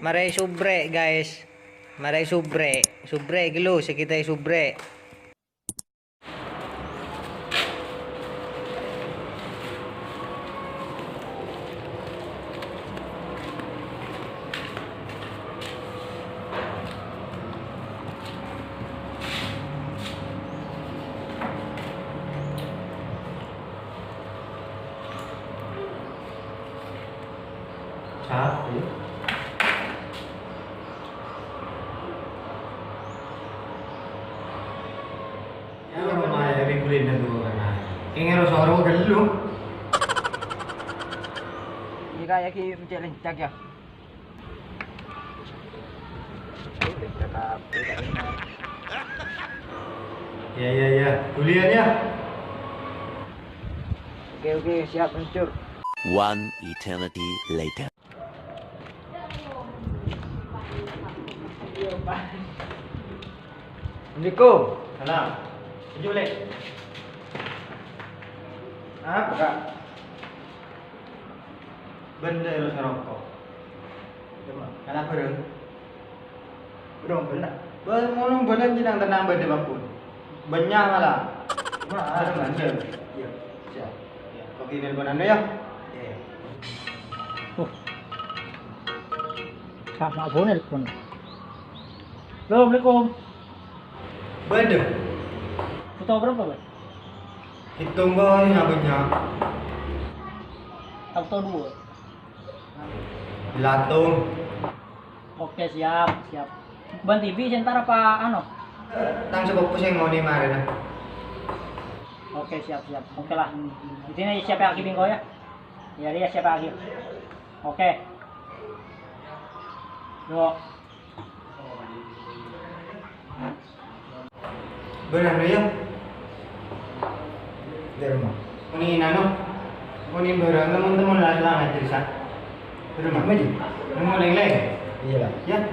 Maray subre, guys. Maray subre. Subre, gilo. Sige tayo subre. Sapi. Ya rumah dari kulin na doon na. Kaya sa araw galo. Hindi kaya challenge tag ya. Ya. Kuliah ya. Oke, siap meluncur. One eternity later. Assalamualaikum. Salam. Setuju boleh? Apa kak? Benda lu serokok. Cuma, kenapa dong? Belum benar. Belum benar jenang tenang benda bapun. Banyak malah. Cuma ada benda. Iya. Siap. Ya. Kau email konan ya? Iya. Sama abon telepon. Assalamualaikum. Benda. Foto berapa, Pak? Hitung kau ini banyak. Foto 2. Latung. Oke, siap. Ban TV sebentar apa ano? Tang sebab pusing mau ni mari na. Oke, siap. Oke lah. Di sini siapa yang kau ya? Ya, dia siapa lagi? Oke. Yuk. Benar ya? Dari rumah. Ini nano. Ini barang teman-teman lah cerita. Dari rumah aja. Nemu leng-leng. Iya lah. Ya.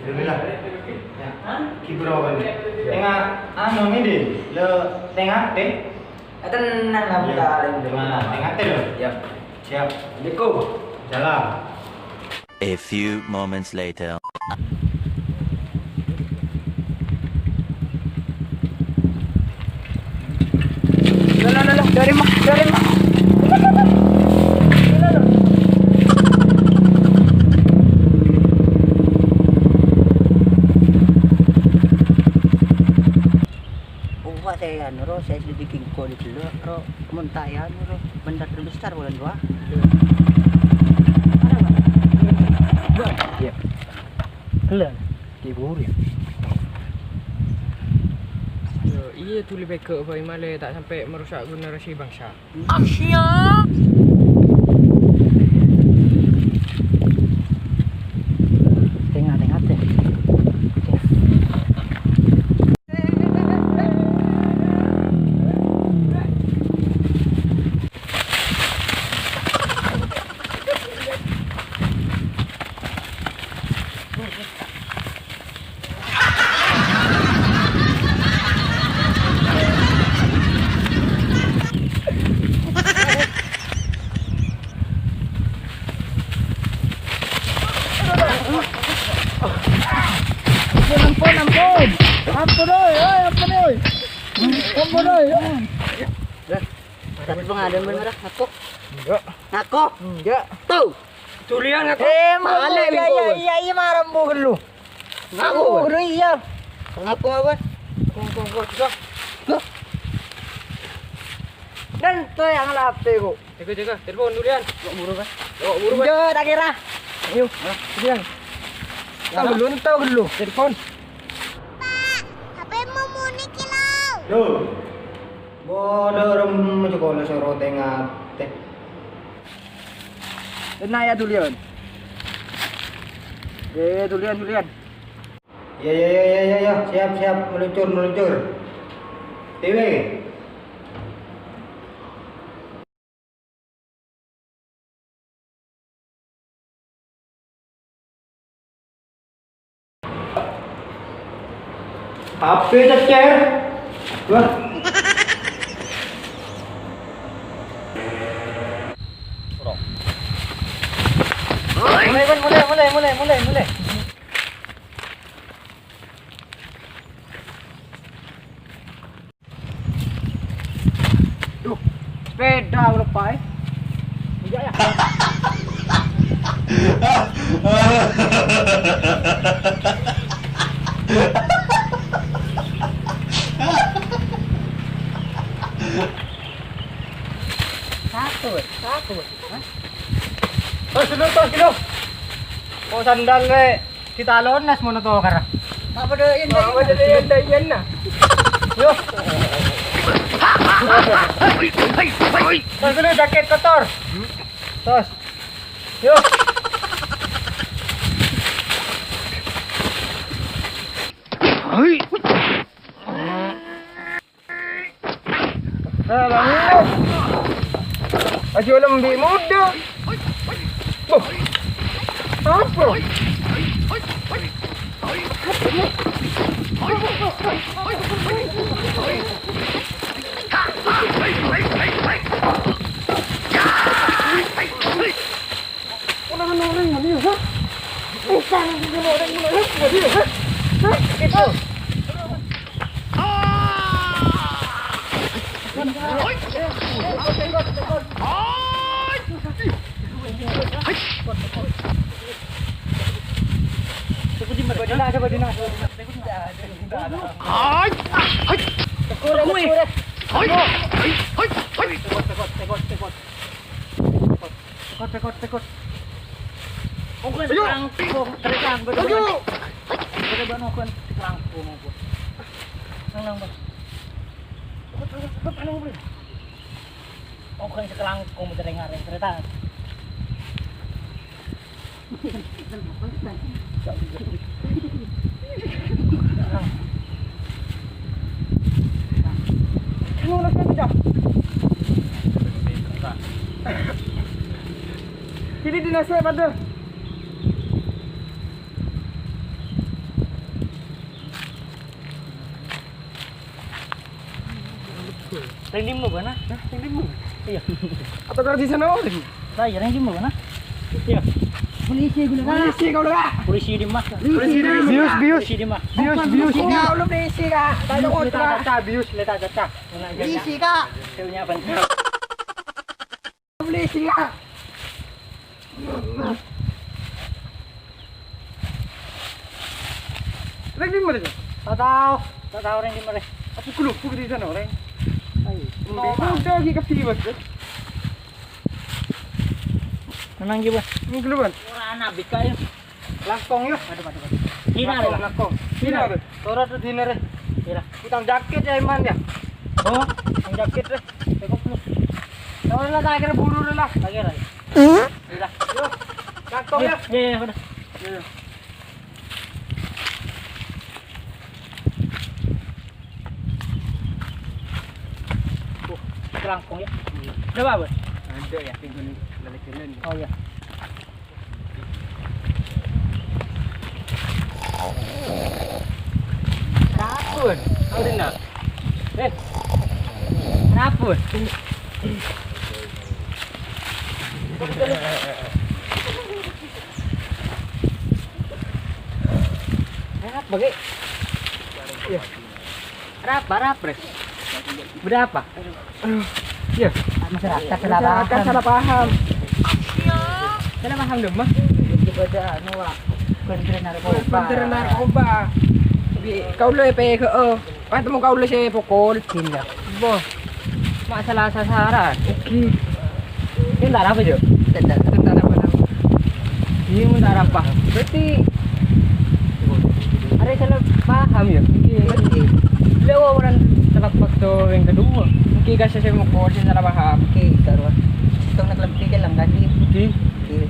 Alhamdulillah. Ya. Kibro kan. Tengah anu ini le tengah teh. Tenang lah Iya. Tengah teh lo. Ya. Siap. Assalamualaikum. Jalan. A few moments later. Loh, dari mak. Saya anu saya bikin kode dulu, ro muntayan ro benda terbesar bulan 2. Iya. Kelan. Dibur ya. Iya tu lebih ke apa Himalaya tak sampai merusak guna rahsia bangsa. Tengah teh. Ampun oi. Tapi pengadaan bener aku. Enggak. Aku. Enggak. Tuh. Tulian aku. Mana iya marah bu lu. Ngaku gelu iya. Ngaku apa? Kok. Dan tuh yang lapte ku. Jaga telepon Tulian. Kok buru kan? Buru kan. Jo tak kira. Ayo, Tulian. Tahu gelu. Telepon. Duh. Bodoh rum sekolah soro tengah teh. Tenang ya Tulian. Tulian. Ya. Siap. Meluncur. TV. HP cecer. Wah. Mulai. Satu. Hah? Sino. Oh, sandal le. Kita lonas mo na to kara. Apa dah ini? Yan na. Yo. Tos dulu jaket kotor. Tos. Yo. Bangun. Asyik lebih muda. Oh. Apa? Orang-orang mana ya? Bukan orang-orang mana dia? Hah? Itu. Tekot. Mungkin terangkum, bagaimana? Bagaimana mungkin terangkum mungkin. Nang bang. Anu bro. Mungkin terangkum terdengar kereta. Kamu nak kerja? Jadi dinasihat pada. Rindim mo ba na? Rindim mo. Iya. Atau kalau di sana lagi? Tayo, rindim mo ba na? Iya. Polisi gula ka. Polisi kau dah. Polisi di mah. Bius. Polisi di mah. Bius. Kau lu polisi kak. Tayo ko Leta bius, leta caca. Polisi kak. Seunya apa? Polisi kak. Lagi mana tu? Tak tahu rindim mo rin. Apa kuluk di sana orang? Ay, Kau dah lagi ke sini bos? Nanang giba. Ini keluar. Ora nabik kayo. Langkong yo. Aduh. Hina rin. Langkong. Sini ada. Torot tu dinner. Hira. Utang jaket ya iman ya. Oh, Ang jaket re. teko plus. Tahu lah tak kira buru lah. Lagi rin. Hira. Yo. Langkong yo. Ya, udah. Kerangkong ya. Udah apa? Ada ya, tinggal ni jalan. Oh ya. Kapun. Kau dengar? Kenapa? Kenapa, Ge? Berapa, Res? Berapa? Ya. Masyarakat Salah paham. Salah paham dong, Mas. Daripada anu wak. Kementerian Narkoba. Kementerian Narkoba. Kau lu PKE. Temu kau lu saya pukul. Tindak. Boh. Masalah sasaran. Okey. Tindak apa, Jo? Tentang apa? Ini tindak apa? Berarti Ada salah paham ya? berarti Beliau orang salah faktor yang kedua. okey kasi saya mau call saya salah paham. Okey, taruh. Itong naglabti ka lang ganti. Okey. Okey.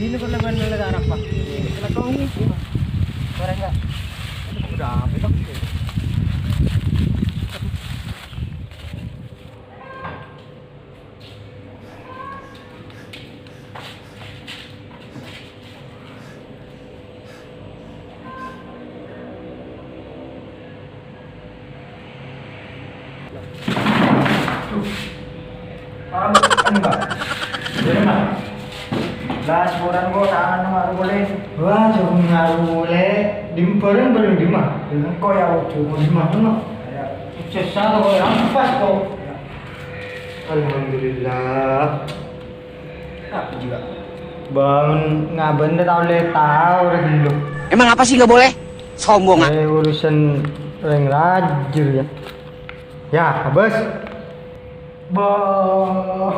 Ini ko laban ng lagarap pa. Salah kau ni. Orang enggak. Udah apa itu? Ano ba? Boleh mah. Las boran ko tangan ng aru boleh. Wah, jom ngaru boleh. Dimperin belum di mah. Dengan kau ya cuma di mah no. Sukses ko yang pas ko. Alhamdulillah. Apa juga? Bangun ngaben dah tahu tahu dulu. Emang apa sih nggak boleh? Sombong ah. Urusan orang rajur ya. Ya, bos. Bong.